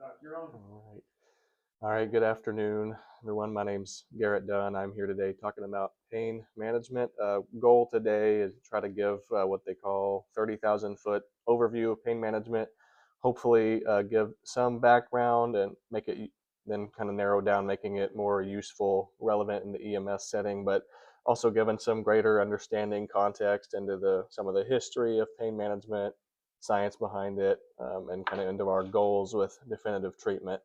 All right, good afternoon, everyone. My name's Garrett Dunn. I'm here today talking about pain management. Goal today is to try to give what they call 30,000-foot overview of pain management. Hopefully, give some background and make it then kind of narrow down, making it more useful, relevant in the EMS setting, but also giving some greater understanding, context into some of the history of pain management, science behind it, and kind of into our goals with definitive treatment.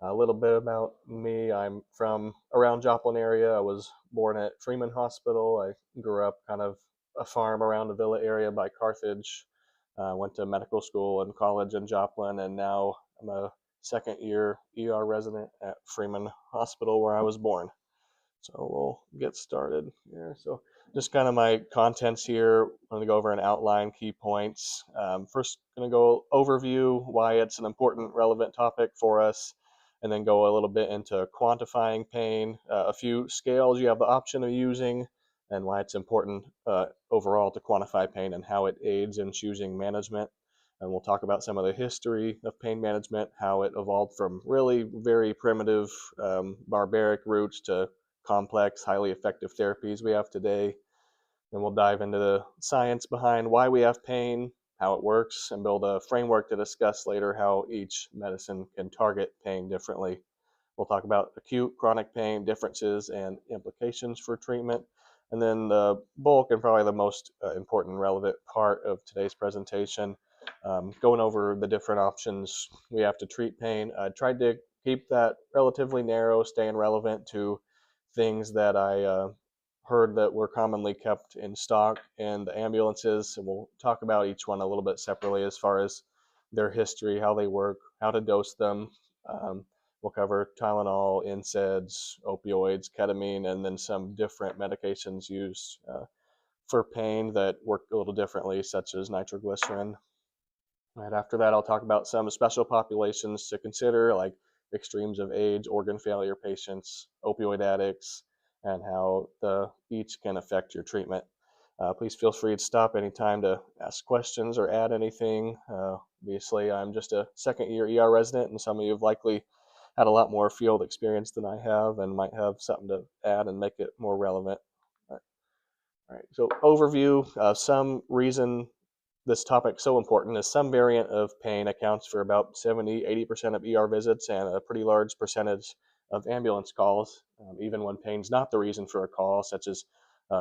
A little bit about me. I'm from around Joplin area. I was born at Freeman Hospital. I grew up kind of a farm around the Villa area by Carthage. Went to medical school and college in Joplin, and now I'm a second year ER resident at Freeman Hospital where I was born. So we'll get started here. So just kind of my contents here. I'm going to go over and outline key points. First, going to go overview why it's an important, relevant topic for us, and then go a little bit into quantifying pain, a few scales you have the option of using, and why it's important overall to quantify pain and how it aids in choosing management. And we'll talk about some of the history of pain management, how it evolved from really very primitive, barbaric roots to complex, highly effective therapies we have today. Then we'll dive into the science behind why we have pain, how it works, and build a framework to discuss later how each medicine can target pain differently. We'll talk about acute, chronic pain, differences, and implications for treatment. And then the bulk and probably the most important relevant part of today's presentation, going over the different options we have to treat pain. I tried to keep that relatively narrow, staying relevant to things that I heard that were commonly kept in stock in the ambulances. And we'll talk about each one a little bit separately as far as their history, how they work, how to dose them. We'll cover Tylenol, NSAIDs, opioids, ketamine, and then some different medications used for pain that work a little differently, such as nitroglycerin. Right after that, I'll talk about some special populations to consider, like extremes of age, organ failure patients, opioid addicts, and how each can affect your treatment. Please feel free to stop anytime to ask questions or add anything. Obviously, I'm just a second year ER resident, and some of you have likely had a lot more field experience than I have and might have something to add and make it more relevant. All right, so overview. Some reason this topic so important is some variant of pain accounts for about 70-80% of ER visits and a pretty large percentage of ambulance calls, even when pain's not the reason for a call, such as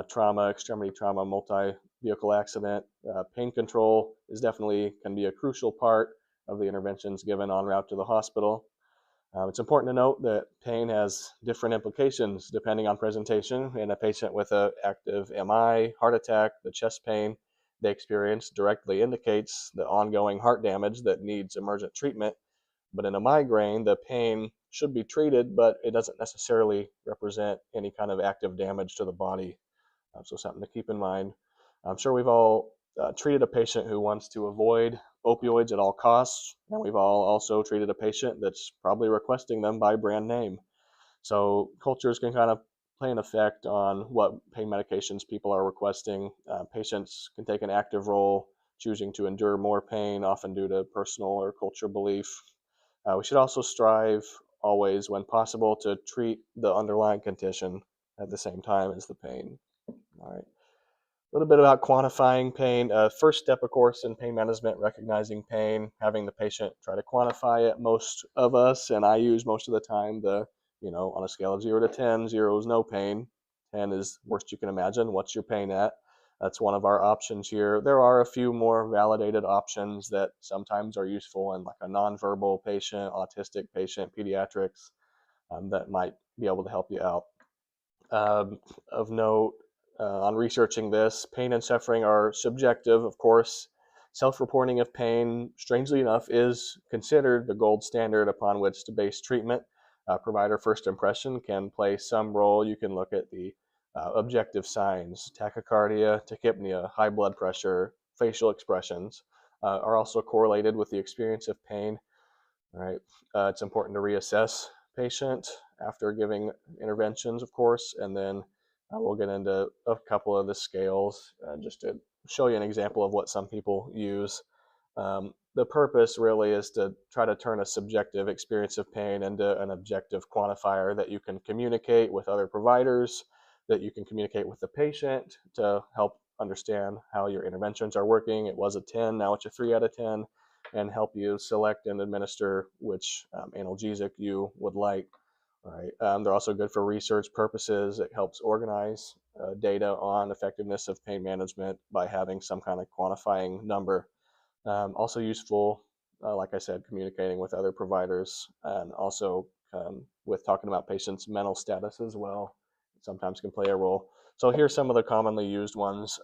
trauma, extremity trauma, multi-vehicle accident. Pain control can be a crucial part of the interventions given en route to the hospital. It's important to note that pain has different implications depending on presentation. In a patient with an active MI, heart attack, the chest pain they experience directly indicates the ongoing heart damage that needs emergent treatment. But in a migraine, the pain should be treated, but it doesn't necessarily represent any kind of active damage to the body. So something to keep in mind. I'm sure we've all treated a patient who wants to avoid opioids at all costs, and we've all also treated a patient that's probably requesting them by brand name. So cultures can kind of play an effect on what pain medications people are requesting. Patients can take an active role, choosing to endure more pain, often due to personal or cultural belief. We should also strive always, when possible, to treat the underlying condition at the same time as the pain. All right. A little bit about quantifying pain. First step, of course, in pain management, recognizing pain, having the patient try to quantify it. Most of us, and I use most of the time, on a scale of 0 to 10, 0 is no pain. 10 is worst you can imagine. What's your pain at? That's one of our options here. There are a few more validated options that sometimes are useful in like a nonverbal patient, autistic patient, pediatrics, that might be able to help you out. Of note, on researching this, pain and suffering are subjective, of course. Self-reporting of pain, strangely enough, is considered the gold standard upon which to base treatment. Provider first impression can play some role. You can look at the objective signs, tachycardia, tachypnea, high blood pressure, facial expressions are also correlated with the experience of pain. All right, it's important to reassess patient after giving interventions, of course, and then we'll get into a couple of the scales just to show you an example of what some people use. the purpose really is to try to turn a subjective experience of pain into an objective quantifier that you can communicate with other providers, that you can communicate with the patient to help understand how your interventions are working. It was a 10, now it's a 3 out of 10, and help you select and administer which analgesic you would like. All right. They're also good for research purposes. It helps organize data on effectiveness of pain management by having some kind of quantifying number. Also useful, like I said, communicating with other providers, and also with talking about patients' mental status as well. Sometimes can play a role. So here's some of the commonly used ones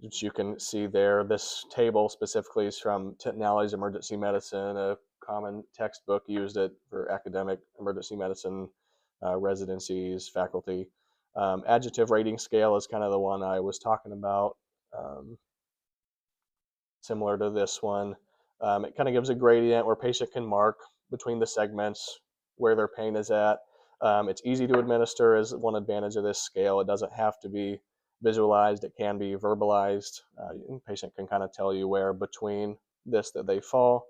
which you can see there. This table specifically is from Nally's Emergency Medicine, a common textbook used it for academic emergency medicine residencies, faculty. Adjective rating scale is kind of the one I was talking about. Similar to this one. It kind of gives a gradient where patient can mark between the segments where their pain is at. It's easy to administer is one advantage of this scale. It doesn't have to be visualized. It can be verbalized. Patient can kind of tell you where between this that they fall.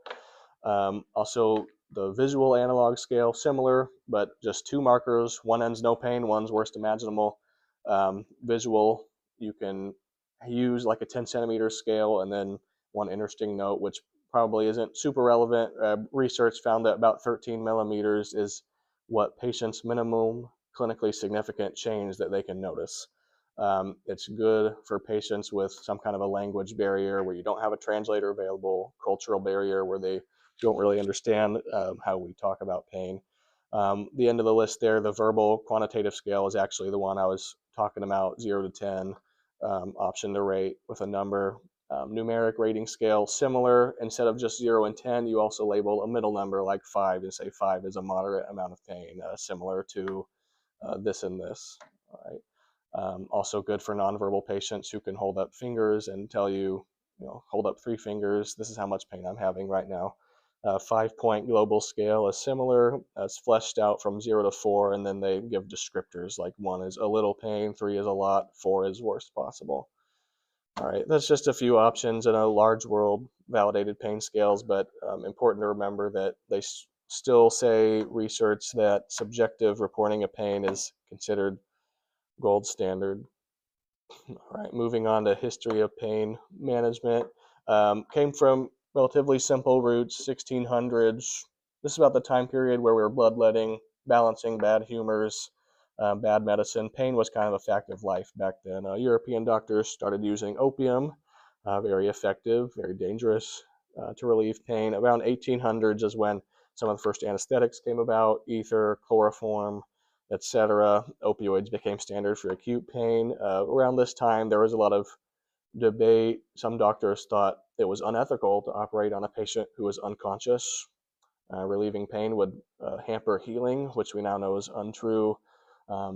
Also, the visual analog scale, similar, but just two markers. One end's no pain, one's worst imaginable. Visual, you can use like a 10 centimeter scale, and then one interesting note, which probably isn't super relevant. Research found that about 13 millimeters is what patients' minimum clinically significant change that they can notice. It's good for patients with some kind of a language barrier where you don't have a translator available, cultural barrier where they don't really understand how we talk about pain. The end of the list there, the verbal quantitative scale is actually the one I was talking about, 0 to 10, option to rate with a number. Numeric rating scale, similar. Instead of just 0 and 10, you also label a middle number like 5 and say 5 is a moderate amount of pain, similar to this and this. All right. Also good for nonverbal patients who can hold up fingers and tell you, hold up 3 fingers, this is how much pain I'm having right now. 5-point global scale is similar. It's fleshed out from 0 to 4, and then they give descriptors like 1 is a little pain, 3 is a lot, 4 is worst possible. All right, that's just a few options in a large world validated pain scales, but important to remember that they still say research that subjective reporting of pain is considered gold standard. All right, moving on to history of pain management. Came from relatively simple roots, 1600s. This is about the time period where we were bloodletting, balancing bad humors, bad medicine. Pain was kind of a fact of life back then. European doctors started using opium, very effective, very dangerous to relieve pain. Around 1800s is when some of the first anesthetics came about, ether, chloroform, etc. Opioids became standard for acute pain. Around this time, there was a lot of debate. Some doctors thought it was unethical to operate on a patient who was unconscious. Relieving pain would hamper healing, which we now know is untrue.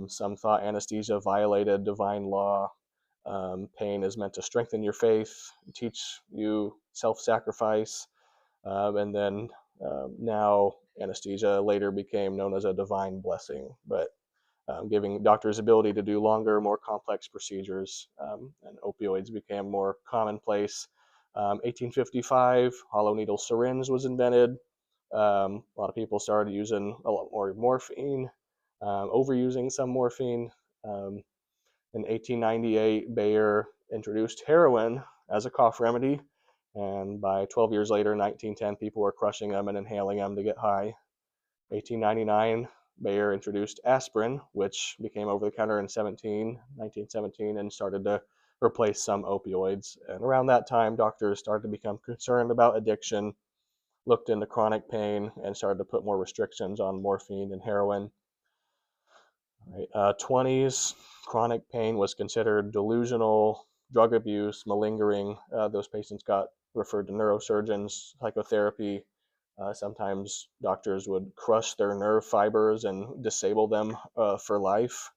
Some thought anesthesia violated divine law. Pain is meant to strengthen your faith, teach you self-sacrifice, and then now anesthesia later became known as a divine blessing, but giving doctors ability to do longer, more complex procedures, and opioids became more commonplace. 1855, hollow needle syringe was invented. A lot of people started using a lot more morphine, overusing some morphine. In 1898, Bayer introduced heroin as a cough remedy, and by 12 years later, 1910, people were crushing them and inhaling them to get high. 1899, Bayer introduced aspirin, which became over-the-counter in 1917, and started to replace some opioids. And around that time, doctors started to become concerned about addiction, looked into chronic pain, and started to put more restrictions on morphine and heroin. Right. 20s, chronic pain was considered delusional, drug abuse, malingering. Those patients got referred to neurosurgeons, psychotherapy. Sometimes doctors would crush their nerve fibers and disable them for life.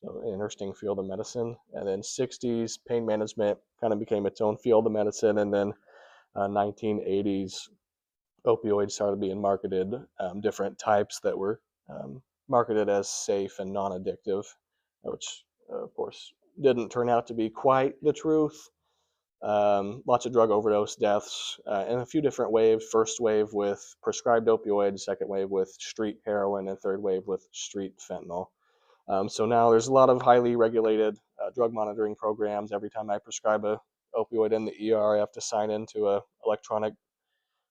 So an interesting field of medicine. And then 60s, pain management kind of became its own field of medicine. And then 1980s, opioids started being marketed, different types that were marketed as safe and non-addictive, which of course didn't turn out to be quite the truth. lots of drug overdose deaths, in a few different waves. First wave with prescribed opioids, second wave with street heroin, and third wave with street fentanyl. So now there's a lot of highly regulated drug monitoring programs. Every time I prescribe a opioid in the ER, I have to sign into a electronic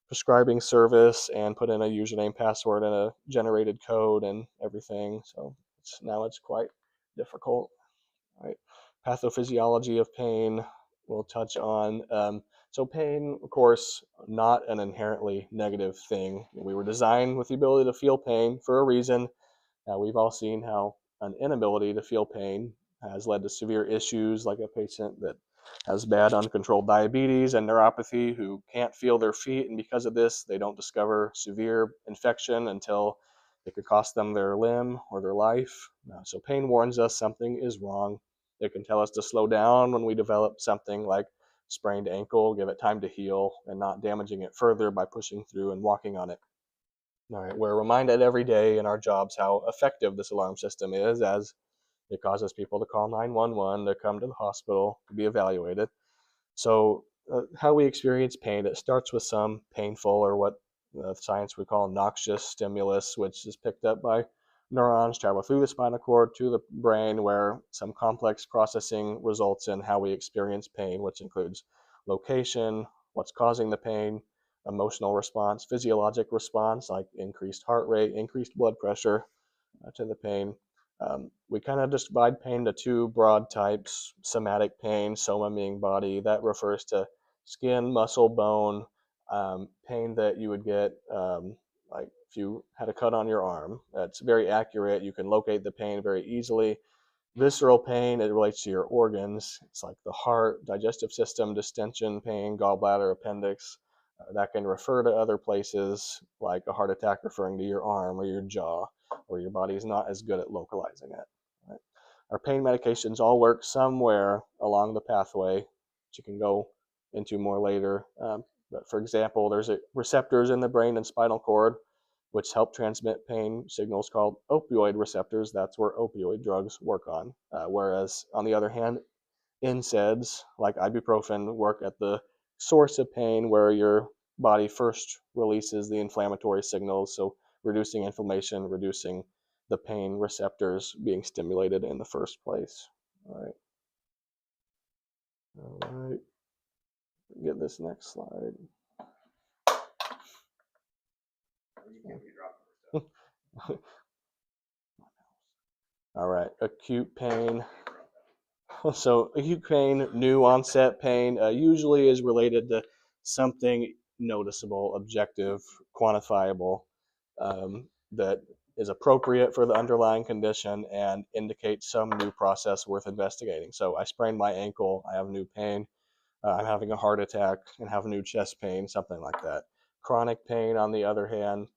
prescribing service and put in a username, password, and a generated code and everything. So now it's quite difficult. Right? Pathophysiology of pain we'll touch on. So pain, of course, not an inherently negative thing. We were designed with the ability to feel pain for a reason. We've all seen how an inability to feel pain has led to severe issues, like a patient that has bad uncontrolled diabetes and neuropathy who can't feel their feet, and because of this, they don't discover severe infection until it could cost them their limb or their life. So pain warns us something is wrong. It can tell us to slow down when we develop something like sprained ankle, give it time to heal, and not damaging it further by pushing through and walking on it. All right, we're reminded every day in our jobs how effective this alarm system is, as it causes people to call 911 to come to the hospital to be evaluated. So, how we experience pain, it starts with some painful, or what science would call noxious stimulus, which is picked up by neurons, travel through the spinal cord to the brain, where some complex processing results in how we experience pain, which includes location, what's causing the pain, emotional response, physiologic response like increased heart rate, increased blood pressure to the pain. We kind of just divide pain to two broad types: somatic pain, soma meaning body, that refers to skin, muscle, bone, pain that you would get like if you had a cut on your arm. That's very accurate. You can locate the pain very easily. Visceral pain, it relates to your organs. It's like the heart, digestive system, distension pain, gallbladder, appendix. That can refer to other places, like a heart attack referring to your arm or your jaw, where your body is not as good at localizing it. Right? Our pain medications all work somewhere along the pathway, which you can go into more later. But for example, there's receptors in the brain and spinal cord which help transmit pain signals called opioid receptors. That's where opioid drugs work on. Whereas, on the other hand, NSAIDs, like ibuprofen, work at the source of pain where your body first releases the inflammatory signals. So, reducing inflammation, reducing the pain receptors being stimulated in the first place. All right. All right. Get this next slide. All right. Acute pain. So acute pain, new onset pain, usually is related to something noticeable, objective, quantifiable, that is appropriate for the underlying condition and indicates some new process worth investigating. So I sprained my ankle, I have new pain. I'm having a heart attack and have new chest pain, something like that. Chronic pain, on the other hand,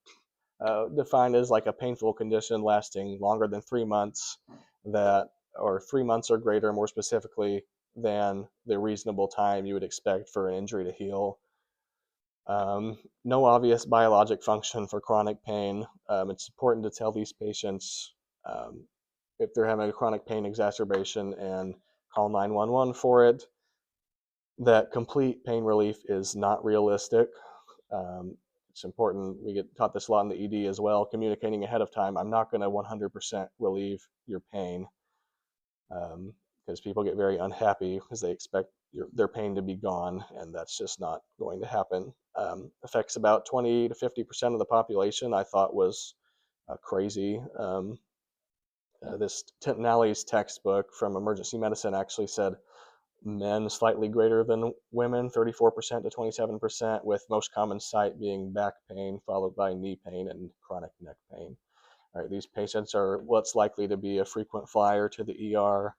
defined as like a painful condition lasting longer than 3 months, that or 3 months or greater, more specifically, than the reasonable time you would expect for an injury to heal. No obvious biologic function for chronic pain. It's important to tell these patients if they're having a chronic pain exacerbation and call 911 for it, that complete pain relief is not realistic. It's important. We get taught this a lot in the ED as well, communicating ahead of time. I'm not going to 100% relieve your pain, because people get very unhappy because they expect their pain to be gone, and that's just not going to happen. Affects about 20 to 50% of the population. I thought was crazy. This Nally's textbook from emergency medicine actually said men slightly greater than women, 34% to 27%, with most common site being back pain, followed by knee pain and chronic neck pain. All right, these patients are what's likely to be a frequent flyer to the ER,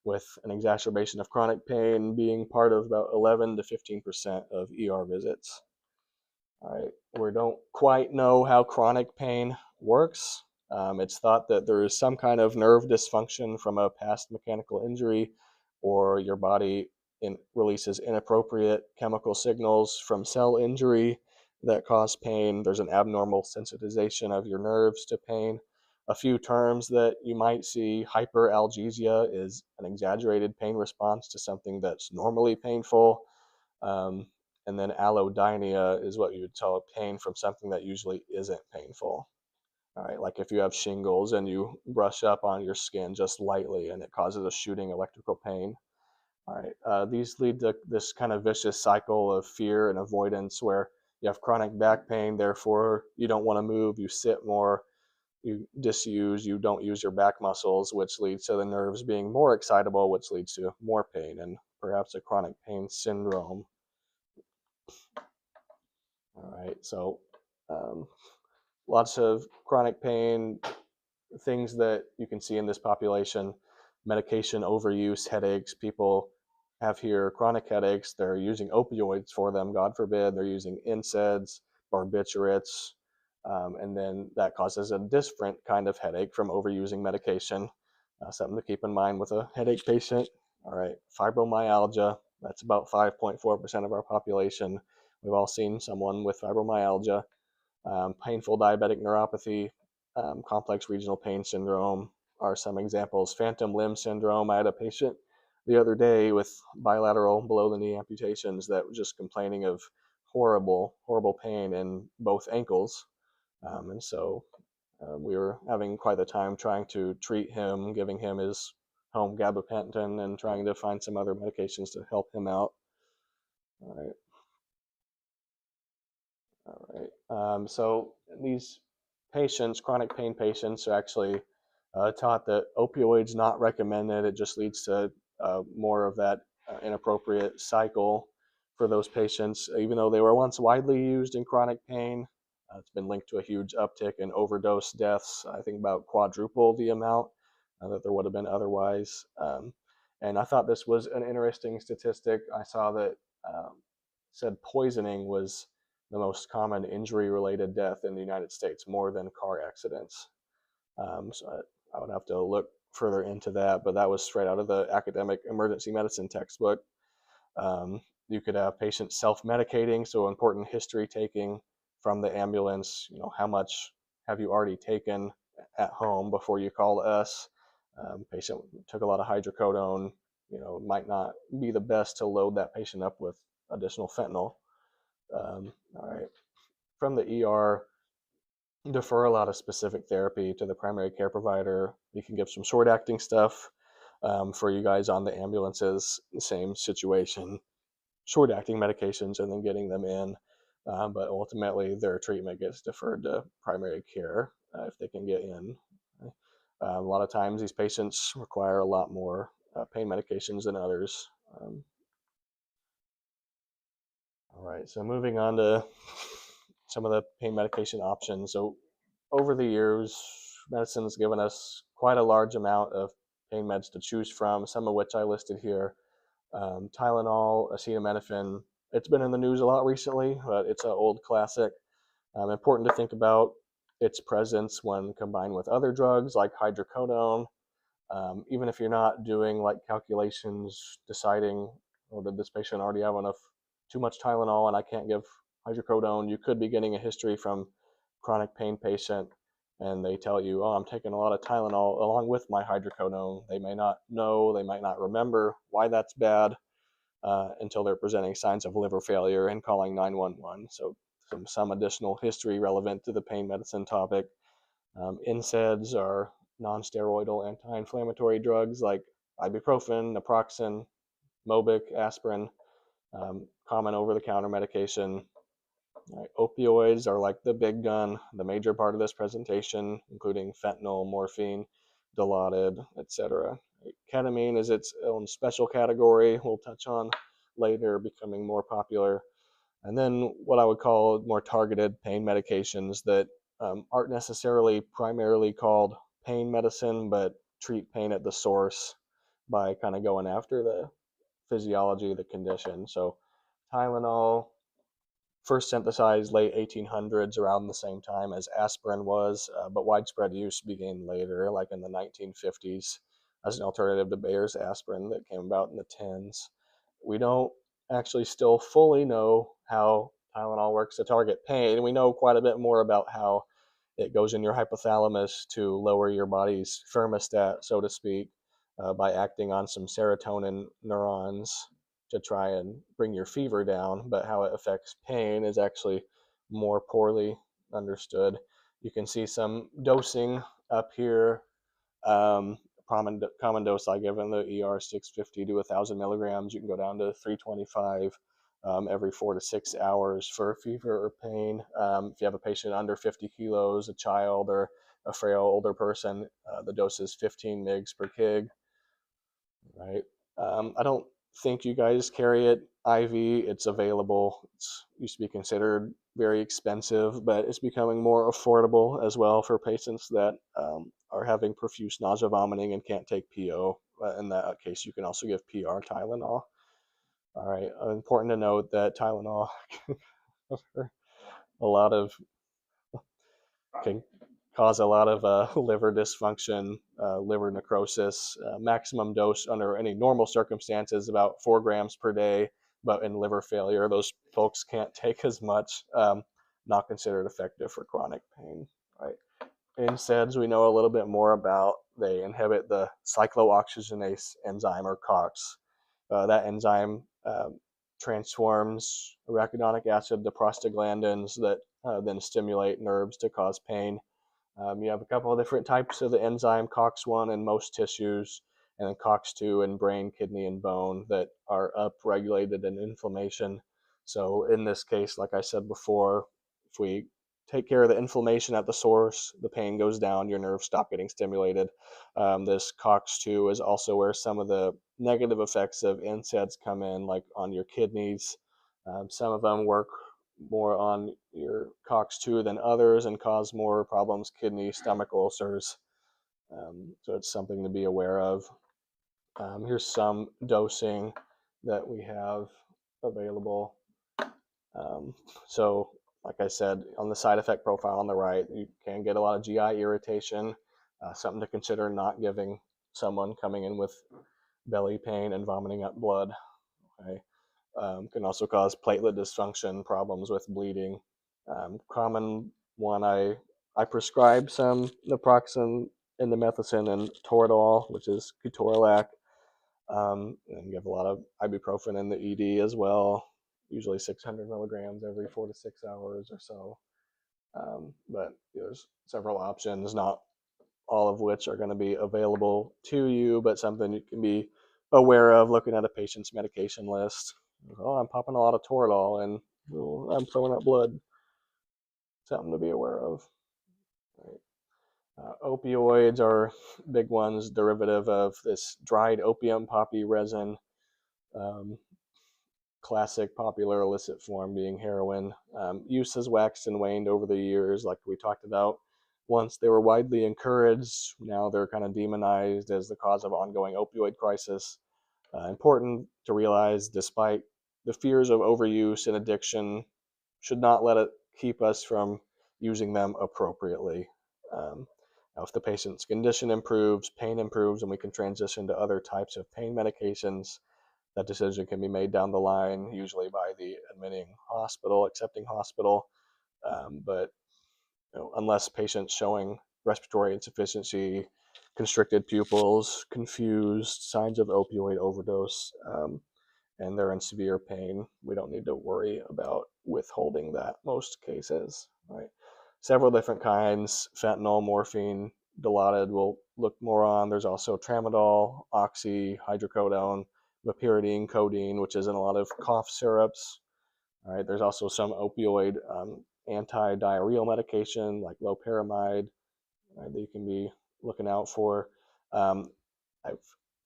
with an exacerbation of chronic pain being part of about 11 to 15% of ER visits. All right, we don't quite know how chronic pain works. It's thought that there is some kind of nerve dysfunction from a past mechanical injury, or your body releases inappropriate chemical signals from cell injury that cause pain. There's an abnormal sensitization of your nerves to pain. A few terms that you might see: hyperalgesia is an exaggerated pain response to something that's normally painful. Um, and then allodynia is what you would tell pain from something that usually isn't painful. All right, like if you have shingles and you brush up on your skin just lightly and it causes a shooting electrical pain. All right, these lead to this kind of vicious cycle of fear and avoidance where you have chronic back pain, therefore you don't want to move, you sit more, you disuse, you don't use your back muscles, which leads to the nerves being more excitable, which leads to more pain and perhaps a chronic pain syndrome. All right, so um, lots of chronic pain, things that you can see in this population: medication overuse, headaches. People have here chronic headaches. They're using opioids for them, God forbid. They're using NSAIDs, barbiturates, and then that causes a different kind of headache from overusing medication. Something to keep in mind with a headache patient. All right, fibromyalgia. That's about 5.4% of our population. We've all seen someone with fibromyalgia. Painful diabetic neuropathy, complex regional pain syndrome are some examples. Phantom limb syndrome. I had a patient the other day with bilateral below the knee amputations that was just complaining of horrible, horrible pain in both ankles. And so we were having quite the time trying to treat him, giving him his home gabapentin and trying to find some other medications to help him out. All right. All right. So these patients, chronic pain patients, are actually taught that opioids not recommended. It just leads to more of that inappropriate cycle for those patients. Even though they were once widely used in chronic pain, it's been linked to a huge uptick in overdose deaths. I think about quadruple the amount that there would have been otherwise. And I thought this was an interesting statistic. I saw that said poisoning was the most common injury-related death in the United States, more than car accidents. So I would have to look further into that, but that was straight out of the academic emergency medicine textbook. You could have patients self-medicating, so important history taking from the ambulance. How much have you already taken at home before you call us? Patient took a lot of hydrocodone. Might not be the best to load that patient up with additional fentanyl. All right. From the ER, defer a lot of specific therapy to the primary care provider. You can give some short acting stuff for you guys on the ambulances, same situation, short acting medications and then getting them in. But ultimately, their treatment gets deferred to primary care if they can get in. A lot of times, these patients require a lot more pain medications than others. All right, so moving on to some of the pain medication options. So over the years, medicine's given us quite a large amount of pain meds to choose from, some of which I listed here. Tylenol, acetaminophen. It's been in the news a lot recently, but it's an old classic. Important to think about its presence when combined with other drugs like hydrocodone. Even if you're not doing like calculations, deciding, oh, did this patient already have enough, too much Tylenol and I can't give hydrocodone, you could be getting a history from chronic pain patient and they tell you, oh, I'm taking a lot of Tylenol along with my hydrocodone. They may not know, they might not remember why that's bad until they're presenting signs of liver failure and calling 911. So some additional history relevant to the pain medicine topic. NSAIDs are non-steroidal anti-inflammatory drugs like ibuprofen, naproxen, Mobic, aspirin, common over-the-counter medication. Right. Opioids are like the big gun, the major part of this presentation, including fentanyl, morphine, Dilaudid, etc. Ketamine is its own special category we'll touch on later, becoming more popular. And then what I would call more targeted pain medications that aren't necessarily primarily called pain medicine, but treat pain at the source by kind of going after the physiology of the condition. So Tylenol, first synthesized late 1800s, around the same time as aspirin was, but widespread use began later, like in the 1950s, as an alternative to Bayer's aspirin that came about in the 10s. We don't actually still fully know how Tylenol works to target pain. We know quite a bit more about how it goes in your hypothalamus to lower your body's thermostat, so to speak, by acting on some serotonin neurons. to try and bring your fever down, but how it affects pain is actually more poorly understood. You can see some dosing up here. Common dose I give in the ER 650 to 1,000 milligrams. You can go down to 325 every 4 to 6 hours for fever or pain. If you have a patient under 50 kilos, a child, or a frail older person, the dose is 15 mg per kg. Right. I don't think you guys carry it IV. It's available. It's used to be considered very expensive, but it's becoming more affordable as well for patients that are having profuse nausea, vomiting, and can't take PO. In that case, you can also give PR Tylenol. All right. Important to note that Tylenol a lot of can cause a lot of liver dysfunction, liver necrosis. Maximum dose under any normal circumstances about 4 grams per day, but in liver failure, those folks can't take as much. Not considered effective for chronic pain. Right. NSAIDs we know a little bit more about. They inhibit the cyclooxygenase enzyme, or COX. That enzyme transforms arachidonic acid to prostaglandins that then stimulate nerves to cause pain. You have a couple of different types of the enzyme, COX-1 in most tissues, and then COX-2 in brain, kidney, and bone that are upregulated in inflammation. So in this case, like I said before, if we take care of the inflammation at the source, the pain goes down, your nerves stop getting stimulated. This COX-2 is also where some of the negative effects of NSAIDs come in, like on your kidneys. Some of them work more on your COX-2 than others and cause more problems, kidney, stomach ulcers. So it's something to be aware of. Here's some dosing that we have available. So like I said, on the side effect profile on the right, you can get a lot of GI irritation, something to consider not giving someone coming in with belly pain and vomiting up blood. Okay. Can also cause platelet dysfunction, problems with bleeding. Common one, I prescribe some naproxen, indomethacin, and toradol, which is ketorolac. And you have a lot of ibuprofen in the ED as well, usually 600 milligrams every 4 to 6 hours or so. But there's several options, not all of which are going to be available to you, but something you can be aware of looking at a patient's medication list. Oh, I'm popping a lot of Toradol and I'm throwing up blood. Something to be aware of. Right. Opioids are big ones, derivative of this dried opium poppy resin. Classic popular illicit form being heroin. Use has waxed and waned over the years, like we talked about. Once they were widely encouraged, now they're kind of demonized as the cause of ongoing opioid crisis. Important to realize, despite the fears of overuse and addiction, should not let it keep us from using them appropriately. Now, if the patient's condition improves, pain improves, and we can transition to other types of pain medications, that decision can be made down the line, usually by the accepting hospital. But unless patients showing respiratory insufficiency, constricted pupils, confused, signs of opioid overdose, and they're in severe pain, we don't need to worry about withholding that most cases. Right? Several different kinds: fentanyl, morphine, Dilaudid we'll look more on. There's also tramadol, oxy, hydrocodone, meperidine, codeine, which is in a lot of cough syrups. All right, there's also some opioid anti-diarrheal medication like loperamide, right, that you can be looking out for. I've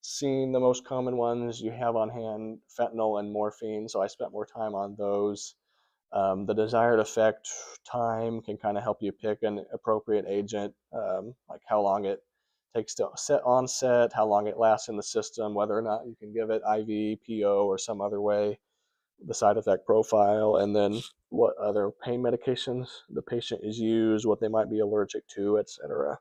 seen the most common ones you have on hand, fentanyl and morphine, so I spent more time on those. The desired effect time can kind of help you pick an appropriate agent, like how long it takes to set onset, how long it lasts in the system, whether or not you can give it IV, PO, or some other way, the side effect profile, and then what other pain medications the patient is used, what they might be allergic to, etc.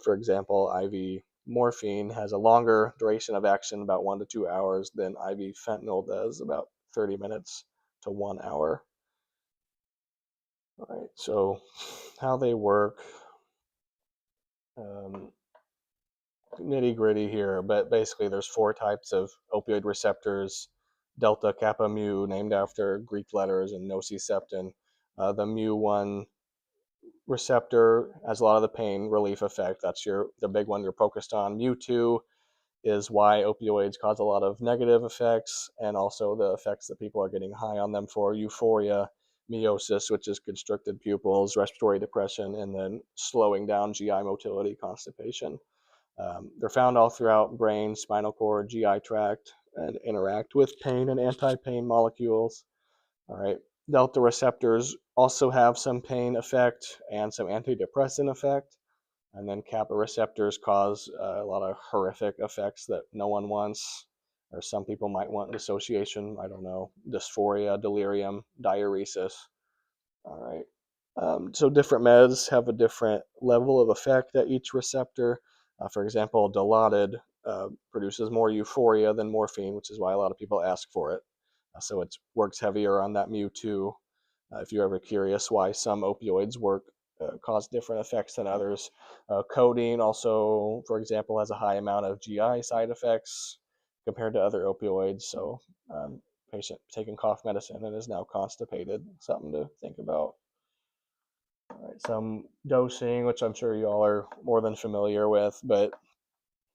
For example, IV morphine has a longer duration of action, about 1 to 2 hours, than IV fentanyl does, about 30 minutes to 1 hour. All right, so how they work, nitty gritty here, but basically there's 4 types of opioid receptors. delta kappa mu, named after Greek letters, and nociceptin. The mu1 receptor has a lot of the pain relief effect. That's the big one you're focused on. Mu2 is why opioids cause a lot of negative effects, and also the effects that people are getting high on them for: euphoria, meiosis, which is constricted pupils, respiratory depression, and then slowing down GI motility, constipation. They're found all throughout brain, spinal cord, GI tract, and interact with pain and anti-pain molecules. All right. Delta receptors also have some pain effect and some antidepressant effect. And then kappa receptors cause a lot of horrific effects that no one wants, or some people might want: dissociation, I don't know, dysphoria, delirium, diuresis. All right. So different meds have a different level of effect at each receptor. For example, Dilaudid produces more euphoria than morphine, which is why a lot of people ask for it. So it works heavier on that mu2. If you're ever curious why some opioids cause different effects than others. Codeine also, for example, has a high amount of GI side effects compared to other opioids. So patient taking cough medicine and is now constipated, something to think about. All right, some dosing, which I'm sure you all are more than familiar with, but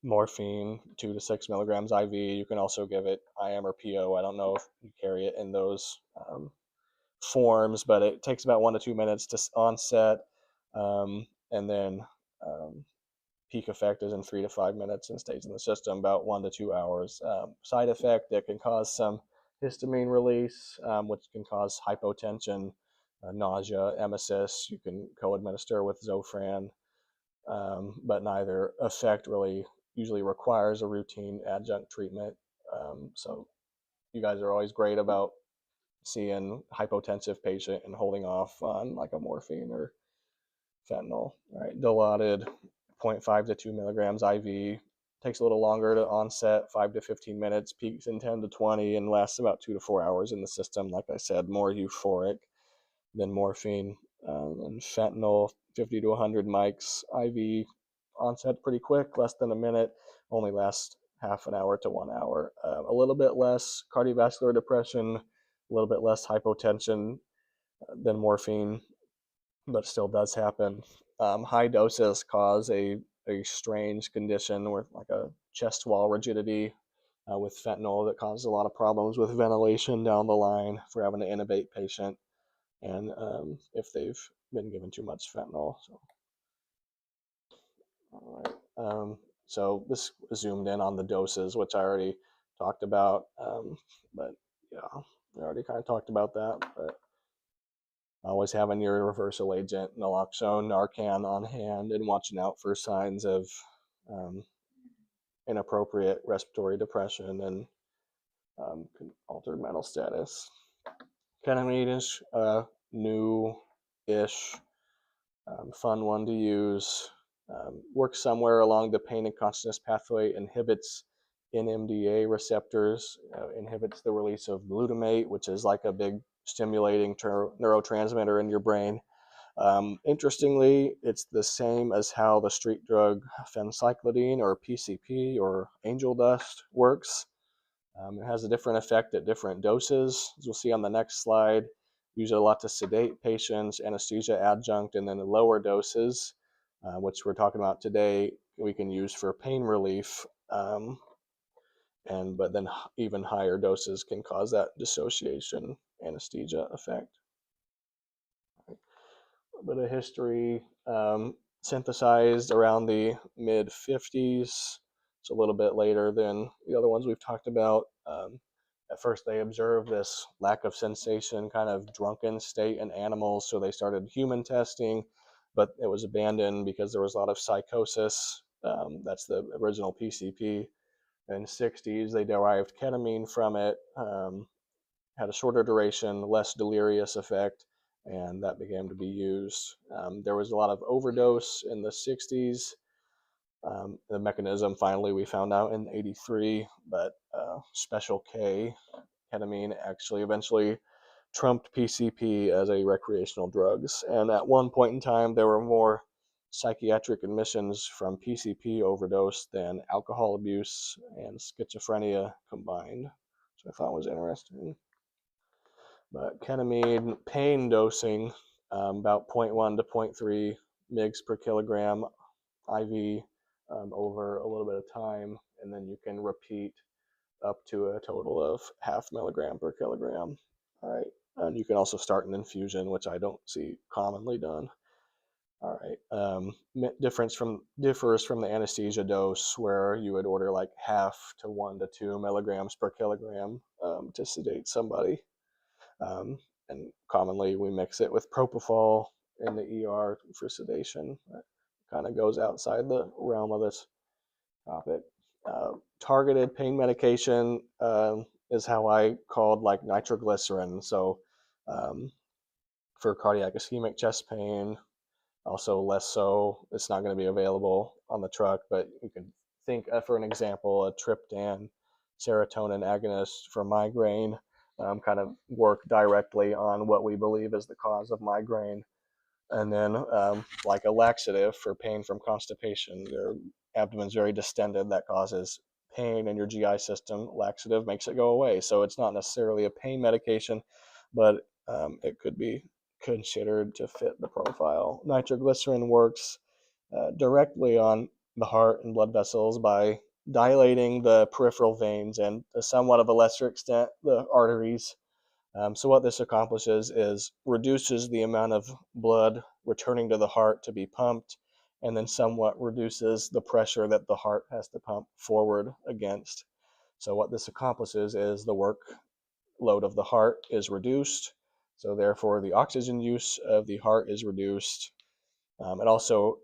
morphine, 2 to 6 milligrams IV. You can also give it IM or PO. I don't know if you carry it in those forms, but it takes about 1 to 2 minutes to onset, and then peak effect is in 3 to 5 minutes and stays in the system about 1 to 2 hours. Side effect, it can cause some histamine release, which can cause hypotension, nausea, emesis. You can co-administer with Zofran, but neither effect really usually requires a routine adjunct treatment. So you guys are always great about seeing hypotensive patient and holding off on like a morphine or fentanyl. All right, Dilaudid, 0.5 to 2 milligrams IV. Takes a little longer to onset, 5 to 15 minutes, peaks in 10 to 20, and lasts about 2 to 4 hours in the system. Like I said, more euphoric than morphine. And fentanyl, 50 to 100 mics IV, onset pretty quick, less than a minute, only lasts half an hour to 1 hour. A little bit less cardiovascular depression, a little bit less hypotension than morphine, but still does happen. High doses cause a strange condition with like a chest wall rigidity with fentanyl that causes a lot of problems with ventilation down the line for having to intubate patient, and if they've been given too much fentanyl. So, all right. So this zoomed in on the doses, which I already talked about, but yeah, we already kind of talked about that. But always having your reversal agent, naloxone, Narcan on hand, and watching out for signs of inappropriate respiratory depression and altered mental status. Ketamine is new-ish, fun one to use. Works somewhere along the pain and consciousness pathway, inhibits NMDA receptors, inhibits the release of glutamate, which is like a big stimulating neurotransmitter in your brain. Interestingly, it's the same as how the street drug phencyclidine or PCP or angel dust works. It has a different effect at different doses, as we'll see on the next slide. Use it a lot to sedate patients, anesthesia adjunct, and then the lower doses, which we're talking about today, we can use for pain relief. But then even higher doses can cause that dissociation anesthesia effect. A bit of history, synthesized around the mid 50s. It's a little bit later than the other ones we've talked about. At first, they observed this lack of sensation, kind of drunken state in animals, so they started human testing, but it was abandoned because there was a lot of psychosis. That's the original PCP. In the 60s, they derived ketamine from it, had a shorter duration, less delirious effect, and that began to be used. There was a lot of overdose in the 60s. The mechanism finally we found out in 83, but Special K, ketamine, actually eventually trumped PCP as a recreational drugs. And at one point in time, there were more psychiatric admissions from PCP overdose than alcohol abuse and schizophrenia combined. I thought was interesting. But ketamine pain dosing, about 0.1 to 0.3 mgs per kilogram IV over a little bit of time, and then you can repeat up to a total of 0.5 milligram per kilogram. All right, and you can also start an infusion, which I don't see commonly done. All right, differs from the anesthesia dose, where you would order like 0.5 to 1 to 2 milligrams per kilogram to sedate somebody. And commonly we mix it with propofol in the ER for sedation. That kind of goes outside the realm of this topic. Targeted pain medication is how I called like nitroglycerin. So for cardiac ischemic chest pain, also less so, it's not going to be available on the truck, but you can think, for an example, a triptan serotonin agonist for migraine kind of work directly on what we believe is the cause of migraine. And then like a laxative for pain from constipation. Your abdomen's very distended, that causes pain in your GI system. Laxative makes it go away. So it's not necessarily a pain medication, but it could be considered to fit the profile. Nitroglycerin works directly on the heart and blood vessels by dilating the peripheral veins and, to somewhat of a lesser extent, the arteries. So what this accomplishes is reduces the amount of blood returning to the heart to be pumped, and then somewhat reduces the pressure that the heart has to pump forward against. So what this accomplishes is the workload of the heart is reduced, so therefore the oxygen use of the heart is reduced. It also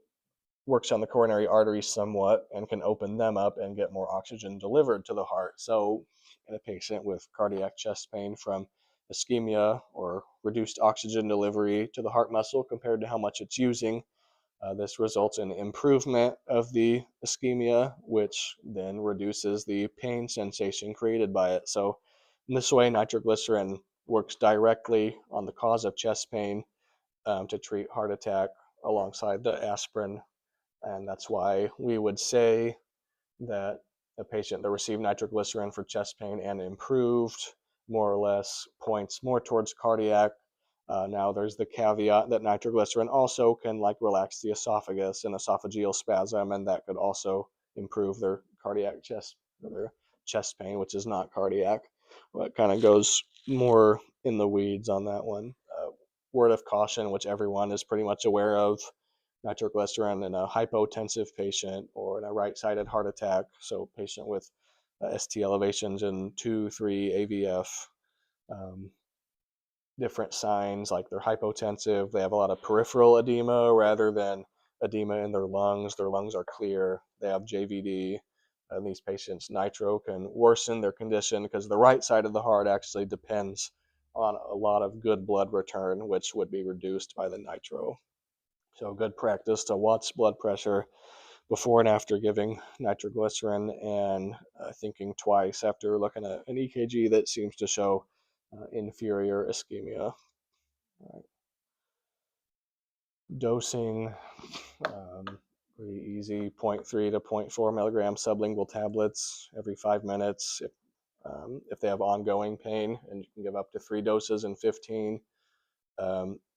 works on the coronary arteries somewhat and can open them up and get more oxygen delivered to the heart. So in a patient with cardiac chest pain from ischemia or reduced oxygen delivery to the heart muscle compared to how much it's using, this results in improvement of the ischemia, which then reduces the pain sensation created by it. So in this way, nitroglycerin works directly on the cause of chest pain to treat heart attack alongside the aspirin. And that's why we would say that a patient that received nitroglycerin for chest pain and improved more or less points more towards cardiac. Now there's the caveat that nitroglycerin also can like relax the esophagus and esophageal spasm, and that could also improve their cardiac chest pain, which is not cardiac. But it kind of goes more in the weeds on that one. Word of caution, which everyone is pretty much aware of: nitroglycerin in a hypotensive patient or in a right-sided heart attack, so patient with ST elevations in 2, 3 AVF, different signs like they're hypotensive, they have a lot of peripheral edema rather than edema in their lungs. Their lungs are clear, they have JVD. And these patients, nitro can worsen their condition because the right side of the heart actually depends on a lot of good blood return, which would be reduced by the nitro. So good practice to watch blood pressure before and after giving nitroglycerin, and thinking twice after looking at an EKG that seems to show inferior ischemia. Right. Dosing, pretty easy, 0.3 to 0.4 milligram sublingual tablets every 5 minutes. If they have ongoing pain, and you can give up to 3 doses in 15.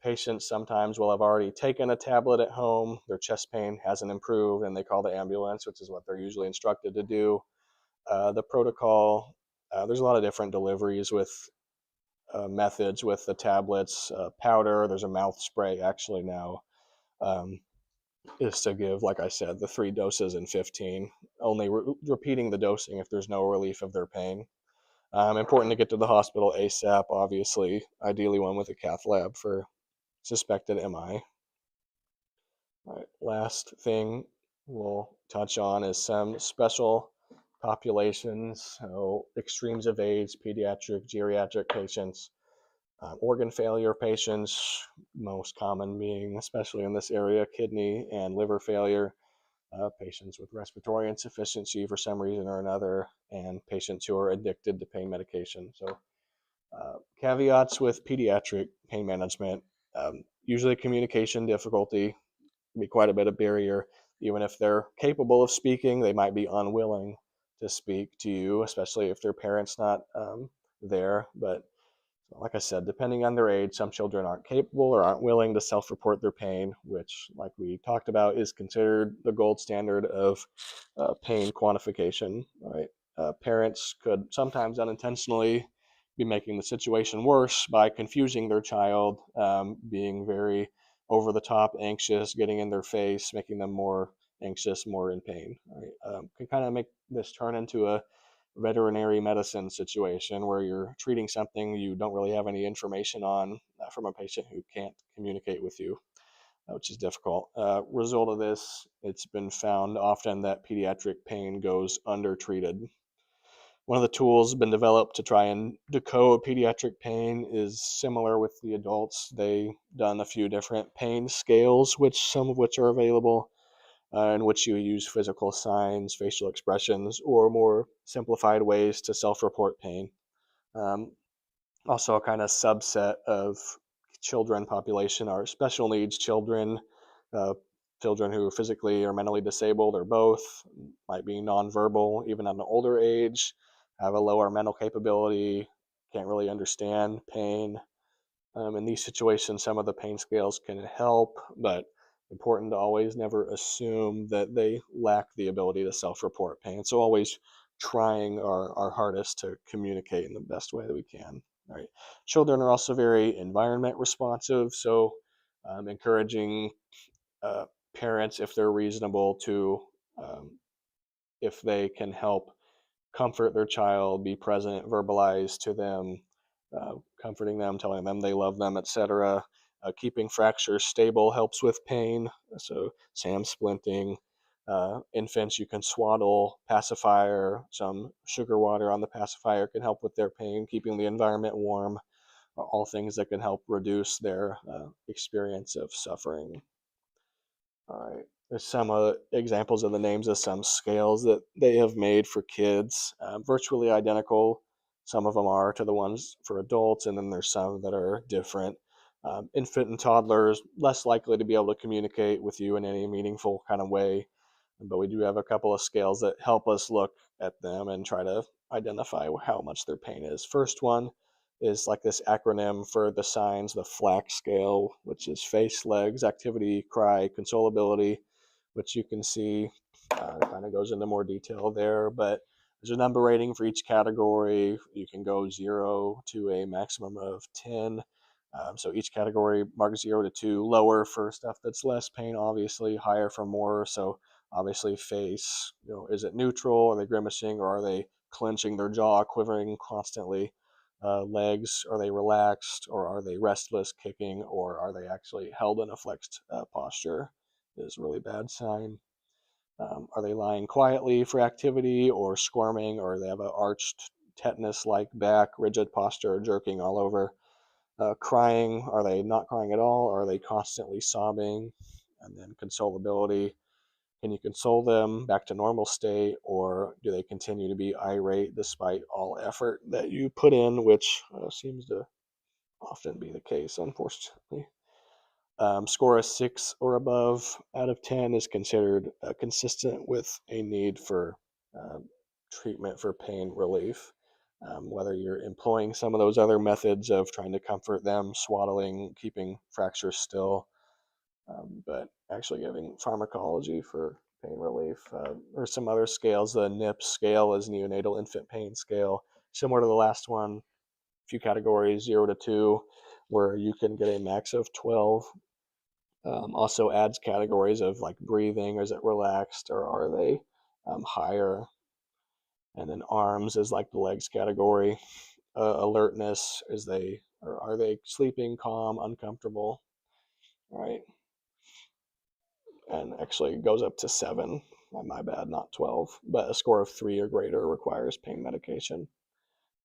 Patients sometimes will have already taken a tablet at home, their chest pain hasn't improved, and they call the ambulance, which is what they're usually instructed to do. The protocol, there's a lot of different deliveries with methods with the tablets. Powder, there's a mouth spray actually now, is to give, like I said, the 3 doses in 15, only repeating the dosing if there's no relief of their pain. Important to get to the hospital ASAP, obviously, ideally one with a cath lab for suspected MI. All right, last thing we'll touch on is some special populations, so extremes of age, pediatric, geriatric patients, organ failure patients, most common being, especially in this area, kidney and liver failure, patients with respiratory insufficiency for some reason or another, and patients who are addicted to pain medication. So caveats with pediatric pain management: usually communication difficulty can be quite a bit of barrier. Even if they're capable of speaking, they might be unwilling to speak to you, especially if their parent's not there. But like I said, depending on their age, some children aren't capable or aren't willing to self-report their pain, which, like we talked about, is considered the gold standard of pain quantification. Right? Parents could sometimes unintentionally be making the situation worse by confusing their child, being very over the top anxious, getting in their face, making them more anxious, more in pain. Right? Can kind of make this turn into a veterinary medicine situation where you're treating something you don't really have any information on from a patient who can't communicate with you, which is difficult. Result of this, it's been found often that pediatric pain goes undertreated. One of the tools been developed to try and decode pediatric pain is similar with the adults. They've done a few different pain scales, which some of which are available, in which you use physical signs, facial expressions, or more simplified ways to self-report pain. Um, Also, a kind of subset of children population are special needs children, uh, children who are physically or mentally disabled or both, might be nonverbal even at an older age, have a lower mental capability, can't really understand pain. In these situations, some of the pain scales can help, but important to always never assume that they lack the ability to self-report pain. So always trying our hardest to communicate in the best way that we can. All right. Children are also very environment responsive, so encouraging uh, parents, if they're reasonable, to if they can help comfort their child, be present, verbalize to them, comforting them, telling them they love them, etc. Keeping fractures stable helps with pain. So SAM splinting. Infants, you can swaddle, pacifier, some sugar water on the pacifier can help with their pain, keeping the environment warm, all things that can help reduce their experience of suffering. All right. There's some examples of the names of some scales that they have made for kids, virtually identical. Some of them are to the ones for adults, and then there's some that are different. Infant and toddlers, less likely to be able to communicate with you in any meaningful kind of way, but we do have a couple of scales that help us look at them and try to identify how much their pain is. First one is like this acronym for the signs, the FLAC scale, which is face, legs, activity, cry, consolability, which you can see kind of goes into more detail there. But there's a number rating for each category. You can go 0 to a maximum of 10. So each category marks 0 to 2, lower for stuff that's less pain, obviously, higher for more. So obviously face, is it neutral? Are they grimacing, or are they clenching their jaw, quivering constantly? Legs, are they relaxed, or are they restless, kicking, or are they actually held in a flexed posture? Is a really bad sign. Are they lying quietly for activity, or squirming, or they have an arched tetanus-like back, rigid posture, jerking all over? Crying, are they not crying at all, or are they constantly sobbing? And then consolability, can you console them back to normal state, or do they continue to be irate despite all effort that you put in, which seems to often be the case, unfortunately. Score a 6 or above out of 10 is considered consistent with a need for uh, treatment for pain relief. Whether you're employing some of those other methods of trying to comfort them, swaddling, keeping fractures still, but actually giving pharmacology for pain relief. Or some other scales. The NIPS scale is neonatal infant pain scale, similar to the last one. A few categories, 0 to 2, where you can get a max of 12. Also adds categories of like breathing. Is it relaxed, or are they higher? And then arms is like the legs category. Alertness, are they sleeping, calm, uncomfortable, right? And actually it goes up to 7. My bad, not 12. But a score of 3 or greater requires pain medication.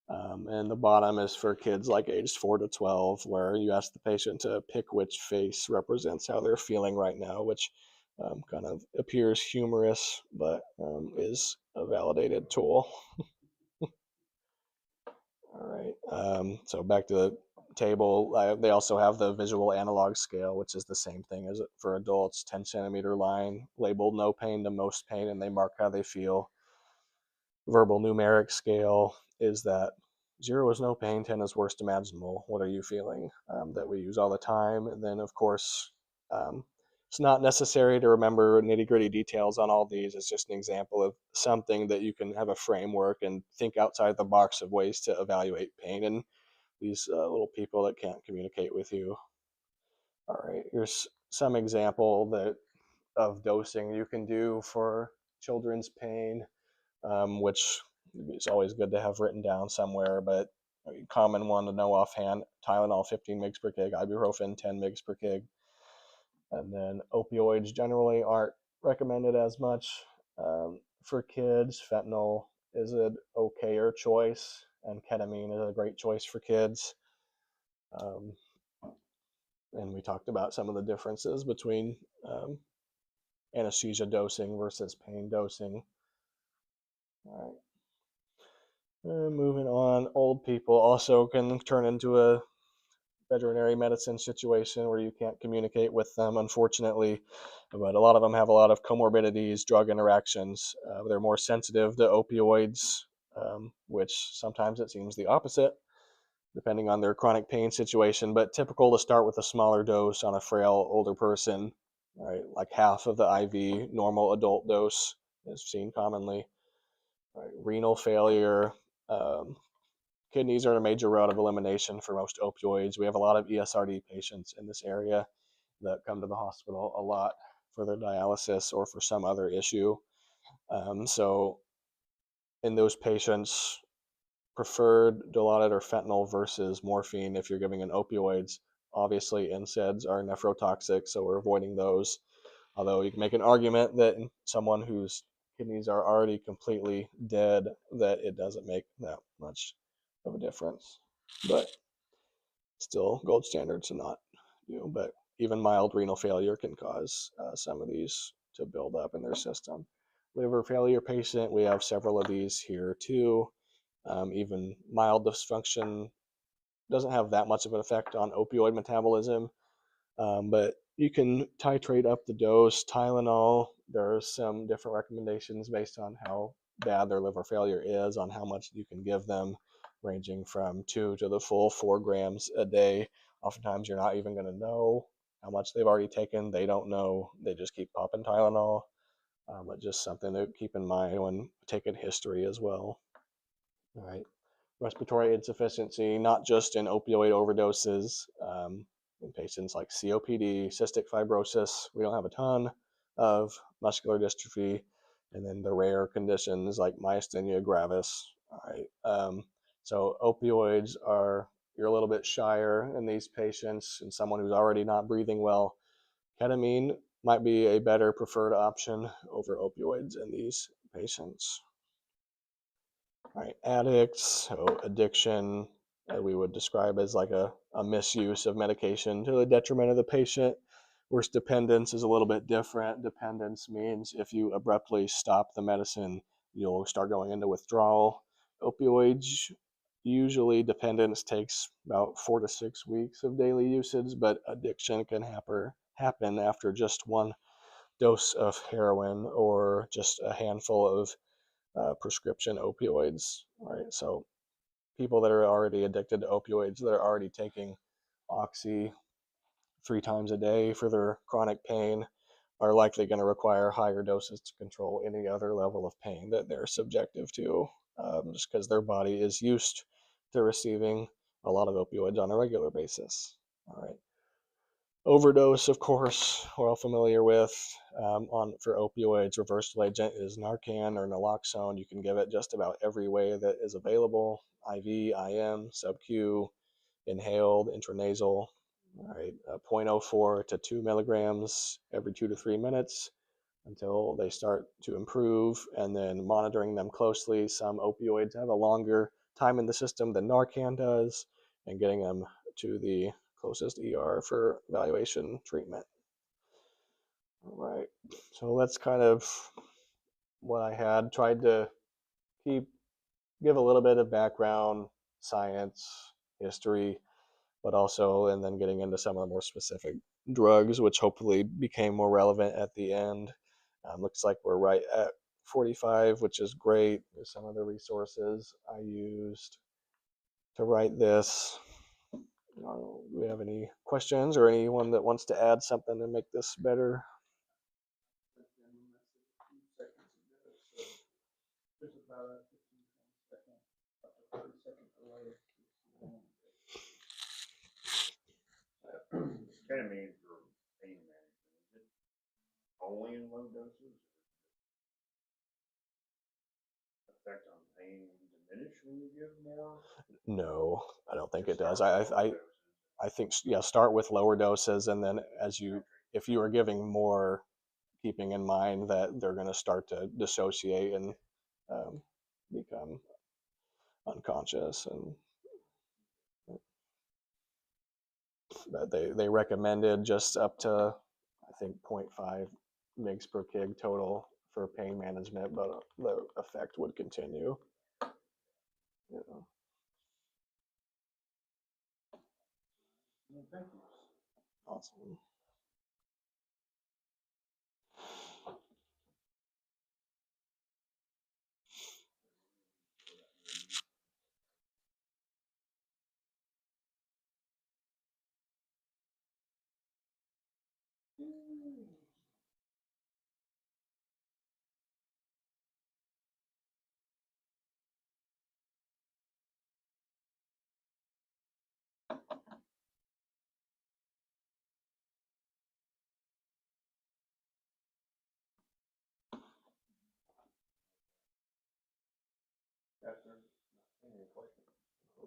And the bottom is for kids like aged 4 to 12, where you ask the patient to pick which face represents how they're feeling right now, which kind of appears humorous, but is a validated tool. All right. So back to the table. They also have the visual analog scale, which is the same thing as for adults. 10 centimeter line labeled no pain to most pain, and they mark how they feel. verbal numeric scale is that 0 is no pain, 10 is worst imaginable. What are you feeling? That we use all the time. And then, of course, um, it's not necessary to remember nitty gritty details on all these. It's just an example of something that you can have a framework and think outside the box of ways to evaluate pain in these little people that can't communicate with you. All right, here's some example that of dosing you can do for children's pain, which is always good to have written down somewhere, but a common one to know offhand: Tylenol 15 mg per kg, ibuprofen 10 mg per kg. And then opioids generally aren't recommended as much. For kids, fentanyl is an okayer choice, and ketamine is a great choice for kids. Um, and we talked about some of the differences between anesthesia dosing versus pain dosing. All right. Moving on, old people also can turn into a veterinary medicine situation where you can't communicate with them, unfortunately. But a lot of them have a lot of comorbidities, drug interactions. They're more sensitive to opioids, which sometimes it seems the opposite, depending on their chronic pain situation. But typical to start with a smaller dose on a frail older person, right? Like half of the IV normal adult dose is seen commonly. Right? Renal failure. Kidneys are a major route of elimination for most opioids. We have a lot of ESRD patients in this area that come to the hospital a lot for their dialysis or for some other issue. So in those patients, preferred Dilaudid or fentanyl versus morphine if you're giving an opioids. Obviously, NSAIDs are nephrotoxic, so we're avoiding those. Although you can make an argument that in someone whose kidneys are already completely dead, that it doesn't make that much of a difference. But still, gold standard to not do. But even mild renal failure can cause some of these to build up in their system. Liver failure patient, we have several of these here too. Even mild dysfunction doesn't have that much of an effect on opioid metabolism, but you can titrate up the dose. Tylenol, there are some different recommendations based on how bad their liver failure is on how much you can give them, ranging from 2 to the full 4 grams a day. Oftentimes, you're not even going to know how much they've already taken. They don't know. They just keep popping Tylenol. But just something to keep in mind when taking history as well. All right. Respiratory insufficiency, not just in opioid overdoses, in patients like COPD, cystic fibrosis. We don't have a ton of muscular dystrophy, and then the rare conditions like myasthenia gravis. All right. So opioids are, you're a little bit shyer in these patients, and someone who's already not breathing well. Ketamine might be a better preferred option over opioids in these patients. Right, addicts, so addiction, we would describe as like a misuse of medication to the detriment of the patient. Whereas dependence is a little bit different. Dependence means if you abruptly stop the medicine, you'll start going into withdrawal. Opioids, usually dependence takes about 4 to 6 weeks of daily usage, but addiction can happen after just one dose of heroin or just a handful of prescription opioids, right? So people that are already addicted to opioids, that are already taking oxy 3 times a day for their chronic pain, are likely going to require higher doses to control any other level of pain that they're subjective to, just because their body is used to receiving a lot of opioids on a regular basis. All right. Overdose, of course, we're all familiar with. For opioids, reversal agent is Narcan or naloxone. You can give it just about every way that is available: IV, IM, sub-Q, inhaled, intranasal. All right, 0.04 to 2 milligrams every 2 to 3 minutes until they start to improve, and then monitoring them closely. Some opioids have a longer time in the system than Narcan does, and getting them to the closest ER for evaluation treatment. All right, so that's kind of what I had. Tried to give a little bit of background, science, history, but also, and then getting into some of the more specific drugs, which hopefully became more relevant at the end. Looks like we're right at 45, which is great. There's some other resources I used to write this. Do we have any questions or anyone that wants to add something to make this better? Ketamine for pain management, is it only in low doses? Effect on pain diminish when you give more? No, I don't think it does. I think, yeah, start with lower doses, and then if you are giving more, keeping in mind that they're going to start to dissociate and become unconscious, and they recommended just up to, I think, 0.5 mgs per kg total for pain management, but the effect would continue. You know. Well, thank you. Awesome.